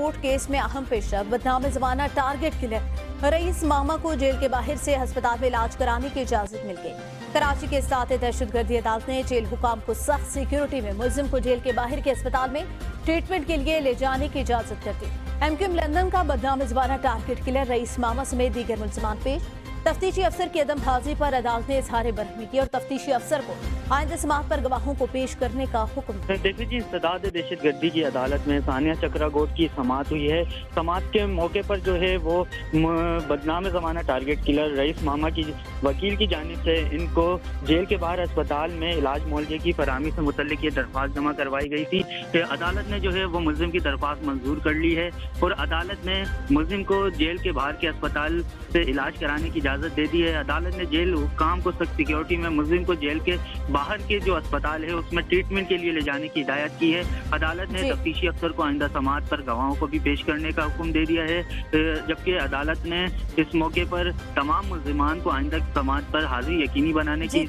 गोट case में अहम पेशरफ, बदनाम जमाना टारगेट किलर रईस मामा को जेल के बाहर से अस्पताल में इलाज कराने की इजाजत मिल गई। कराची के साथ दहशतगर्दी अदालत ने जेल हुकाम को सख्त सिक्योरिटी में मुलजिम को जेल के बाहर के अस्पताल में ट्रीटमेंट के लिए ले जाने की इजाजत कर दी। एमक्यूएम लंदन का बदनाम जमाना टारगेट किलर रईस मामा समेत दीगर मुलजिमान पेश। तफ्तीशी अफसर की अदम हाजिरी पर अदालत ने इजहार बरहमी की और तफ्तीशी अफसर को आइंदा समाअत पर गवाहों को पेश करने का हुक्म दिया। देखिए जी, सदाद दहशतगर्दी की अदालत में सानिया चक्रा गोट की समाअत हुई है। समाअत के मौके पर जो है वो बदनाम ज़माना टारगेट किलर रईस मामा की वकील की जानिब से इनको जेल के बाहर अस्पताल में इलाज मुआवजे की फराहमी से मुतल्लिक ये दरख्वास्त जमा करवाई गई थी कि अदालत ने जो है वो मुलजिम की दरख्वास्त मंजूर कर ली है और अदालत ने मुलजिम को जेल के बाहर के अस्पताल से इलाज कराने की इजाज़त दे दी है। अदालत ने जेल हुकाम को सख्त सिक्योरिटी में मुलजिम को जेल के बाहर के जो अस्पताल है उसमें ट्रीटमेंट के लिए ले जाने की हिदायत की है। अदालत ने तफ्तीशी अफसर को आइंदा समाअत पर गवाहों को भी पेश करने का हुक्म दे दिया है, जबकि अदालत ने इस मौके पर तमाम मुलजिमान को आइंदा समाअत पर हाजिरी यकीनी बनाने की